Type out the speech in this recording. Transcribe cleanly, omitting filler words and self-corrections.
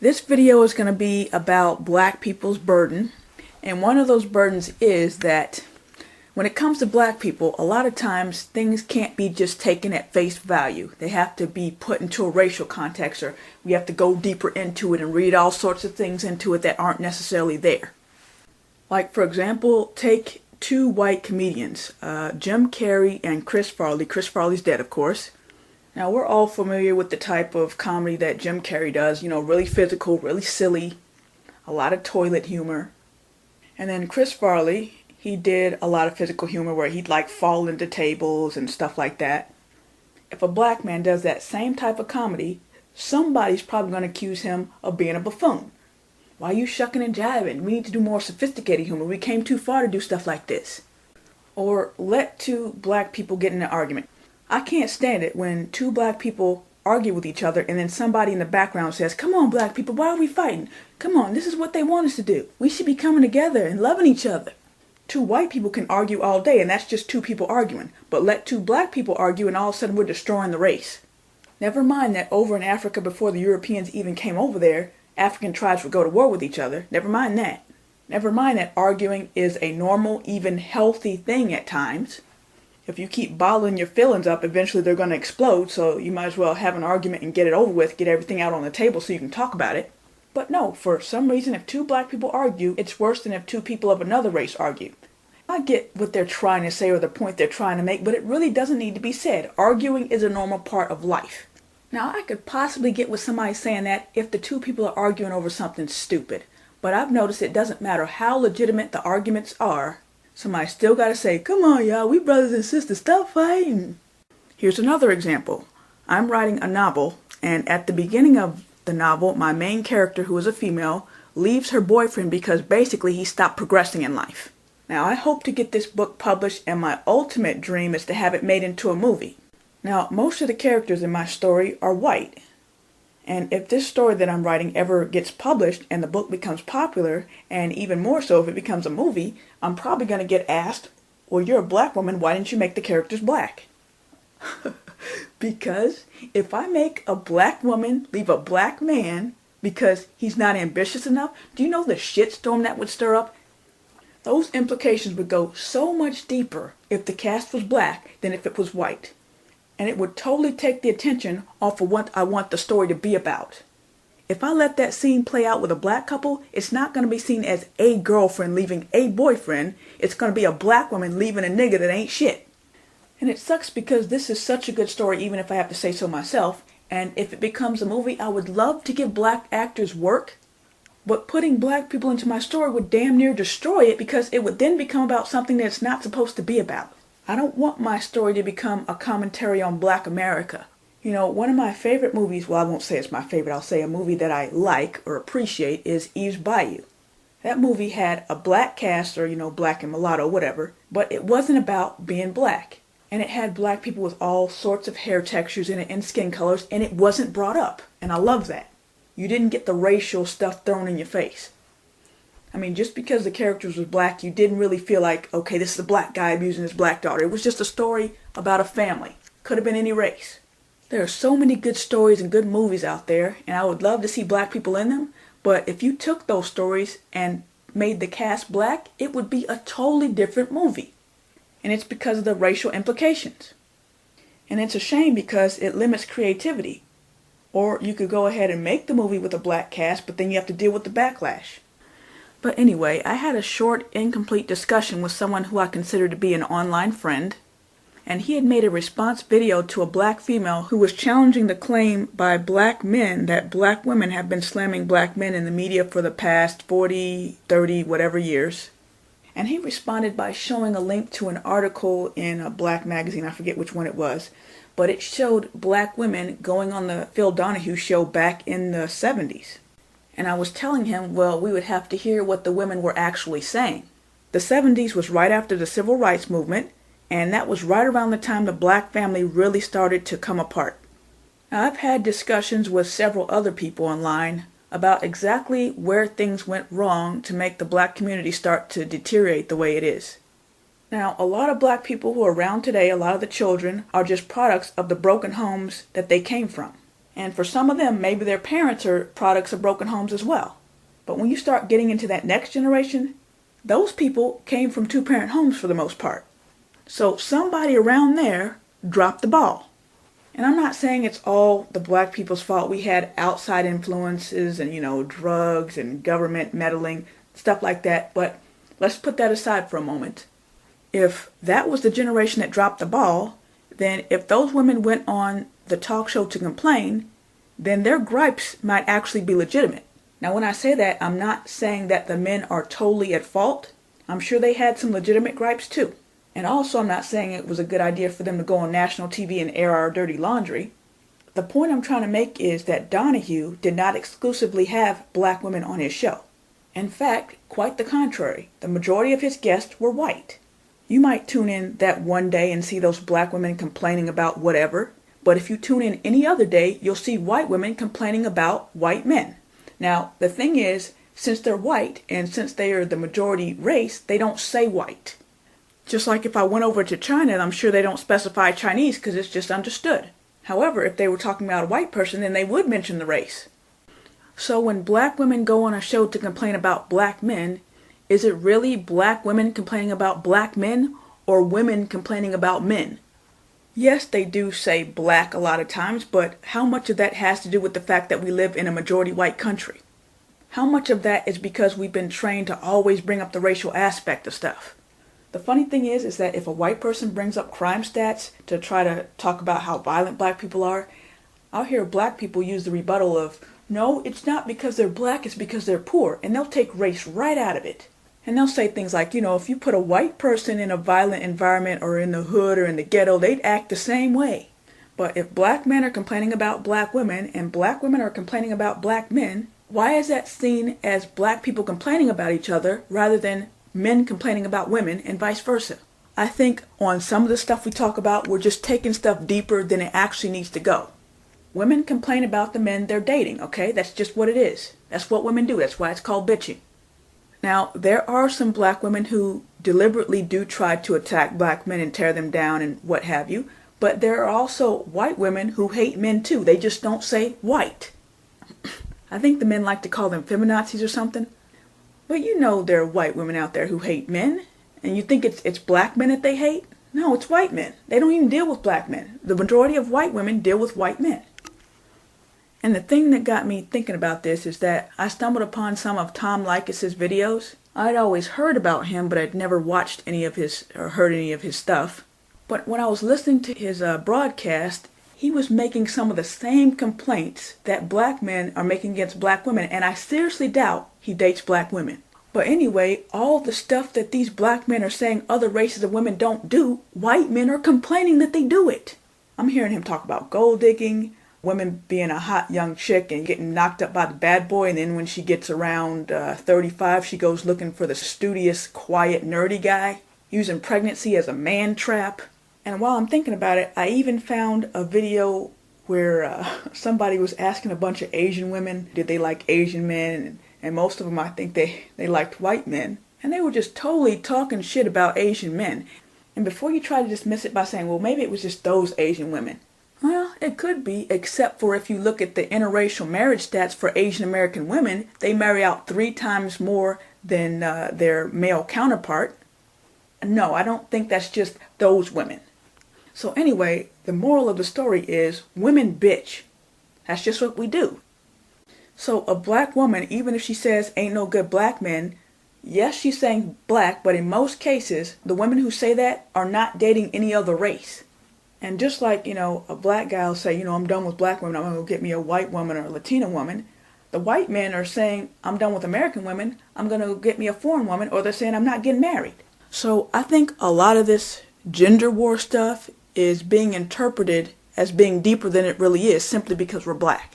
This video is going to be about black people's burden, and one of those burdens is that when it comes to black people, a lot of times things can't be just taken at face value. They have to be put into a racial context, or we have to go deeper into it and read all sorts of things into it that aren't necessarily there. Like, for example, take two white comedians, Jim Carrey and Chris Farley. Chris Farley's dead, of course. Now, we're all familiar with the type of comedy that Jim Carrey does, really physical, really silly, a lot of toilet humor. And then Chris Farley, he did a lot of physical humor where he'd fall into tables and stuff like that. If a black man does that same type of comedy, somebody's probably going to accuse him of being a buffoon. Why are you shucking and jiving? We need to do more sophisticated humor. We came too far to do stuff like this. Or let two black people get in an argument. I can't stand it when two black people argue with each other and then somebody in the background says, "Come on, black people, why are we fighting? Come on, this is what they want us to do. We should be coming together and loving each other." Two white people can argue all day and that's just two people arguing. But let two black people argue and all of a sudden we're destroying the race. Never mind that over in Africa, before the Europeans even came over there, African tribes would go to war with each other. Never mind that. Never mind that arguing is a normal, even healthy thing at times. If you keep bottling your feelings up, eventually they're going to explode, so you might as well have an argument and get it over with, get everything out on the table so you can talk about it. But no, for some reason, if two black people argue, it's worse than if two people of another race argue. I get what they're trying to say or the point they're trying to make, but it really doesn't need to be said. Arguing is a normal part of life. Now, I could possibly get with somebody saying that if the two people are arguing over something stupid, but I've noticed it doesn't matter how legitimate the arguments are, somebody still gotta say, "Come on, y'all, we brothers and sisters, stop fighting." Here's another example. I'm writing a novel, and at the beginning of the novel, my main character, who is a female, leaves her boyfriend because basically he stopped progressing in life. Now, I hope to get this book published, and my ultimate dream is to have it made into a movie. Now, most of the characters in my story are white. And if this story that I'm writing ever gets published and the book becomes popular, and even more so if it becomes a movie, I'm probably going to get asked, "Well, you're a black woman, why didn't you make the characters black?" Because if I make a black woman leave a black man because he's not ambitious enough, do you know the shitstorm that would stir up? Those implications would go so much deeper if the cast was black than if it was white. And it would totally take the attention off of what I want the story to be about. If I let that scene play out with a black couple, it's not going to be seen as a girlfriend leaving a boyfriend. It's going to be a black woman leaving a nigga that ain't shit. And it sucks because this is such a good story, even if I have to say so myself. And if it becomes a movie, I would love to give black actors work. But putting black people into my story would damn near destroy it, because it would then become about something that it's not supposed to be about. I don't want my story to become a commentary on black America. One of my favorite movies, well, I won't say it's my favorite, I'll say a movie that I like or appreciate, is Eve's Bayou. That movie had a black cast, or black and mulatto, whatever, but it wasn't about being black. And it had black people with all sorts of hair textures in it and skin colors, and it wasn't brought up. And I love that. You didn't get the racial stuff thrown in your face. I mean, just because the characters were black, you didn't really feel like, okay, this is a black guy abusing his black daughter. It was just a story about a family. Could have been any race. There are so many good stories and good movies out there, and I would love to see black people in them. But if you took those stories and made the cast black, it would be a totally different movie. And it's because of the racial implications. And it's a shame because it limits creativity. Or you could go ahead and make the movie with a black cast, but then you have to deal with the backlash. But anyway, I had a short, incomplete discussion with someone who I consider to be an online friend, and he had made a response video to a black female who was challenging the claim by black men that black women have been slamming black men in the media for the past 40, 30, whatever years. And he responded by showing a link to an article in a black magazine, I forget which one it was, but it showed black women going on the Phil Donahue show back in the 70s. And I was telling him, well, we would have to hear what the women were actually saying. The 70s was right after the Civil Rights Movement, and that was right around the time the black family really started to come apart. Now, I've had discussions with several other people online about exactly where things went wrong to make the black community start to deteriorate the way it is. Now, a lot of black people who are around today, a lot of the children, are just products of the broken homes that they came from. And for some of them, maybe their parents are products of broken homes as well. But when you start getting into that next generation, those people came from two-parent homes for the most part. So somebody around there dropped the ball. And I'm not saying it's all the black people's fault. We had outside influences and, drugs and government meddling, stuff like that. But let's put that aside for a moment. If that was the generation that dropped the ball, then if those women went on the talk show to complain, then their gripes might actually be legitimate. Now, when I say that, I'm not saying that the men are totally at fault. I'm sure they had some legitimate gripes too. And also, I'm not saying it was a good idea for them to go on national TV and air our dirty laundry. The point I'm trying to make is that Donahue did not exclusively have black women on his show. In fact, quite the contrary. The majority of his guests were white. You might tune in that one day and see those black women complaining about whatever, but if you tune in any other day, you'll see white women complaining about white men. Now, the thing is, since they're white and since they are the majority race, they don't say white. Just like if I went over to China, I'm sure they don't specify Chinese because it's just understood. However, if they were talking about a white person, then they would mention the race. So when black women go on a show to complain about black men, is it really black women complaining about black men or women complaining about men? Yes, they do say black a lot of times, but how much of that has to do with the fact that we live in a majority white country? How much of that is because we've been trained to always bring up the racial aspect of stuff? The funny thing is that if a white person brings up crime stats to try to talk about how violent black people are, I'll hear black people use the rebuttal of, no, it's not because they're black, it's because they're poor, and they'll take race right out of it. And they'll say things like, if you put a white person in a violent environment or in the hood or in the ghetto, they'd act the same way. But if black men are complaining about black women and black women are complaining about black men, why is that seen as black people complaining about each other rather than men complaining about women and vice versa? I think on some of the stuff we talk about, we're just taking stuff deeper than it actually needs to go. Women complain about the men they're dating, okay? That's just what it is. That's what women do. That's why it's called bitching. Now, there are some black women who deliberately do try to attack black men and tear them down and what have you, but there are also white women who hate men too. They just don't say white. I think the men like to call them feminazis or something. But there are white women out there who hate men, and you think it's black men that they hate? No, it's white men. They don't even deal with black men. The majority of white women deal with white men. And the thing that got me thinking about this is that I stumbled upon some of Tom Leykis' videos. I'd always heard about him, but I'd never watched any of his or heard any of his stuff. But when I was listening to his broadcast, he was making some of the same complaints that black men are making against black women, and I seriously doubt he dates black women. But anyway, all the stuff that these black men are saying other races of women don't do, white men are complaining that they do it. I'm hearing him talk about gold digging, women being a hot young chick and getting knocked up by the bad boy, and then when she gets around 35, she goes looking for the studious, quiet, nerdy guy, using pregnancy as a man trap. And while I'm thinking about it, I even found a video where somebody was asking a bunch of Asian women, did they like Asian men? And most of them, I think they liked white men. And they were just totally talking shit about Asian men. And before you try to dismiss it by saying, well, maybe it was just those Asian women. Well, it could be, except for if you look at the interracial marriage stats for Asian American women, they marry out 3 times more than their male counterpart. No, I don't think that's just those women. So anyway, the moral of the story is women bitch. That's just what we do. So a black woman, even if she says ain't no good black men, yes, she's saying black, but in most cases, the women who say that are not dating any other race. And just like, a black guy will say, I'm done with black women, I'm going to go get me a white woman or a Latina woman. The white men are saying, I'm done with American women, I'm going to go get me a foreign woman, or they're saying I'm not getting married. So I think a lot of this gender war stuff is being interpreted as being deeper than it really is simply because we're black.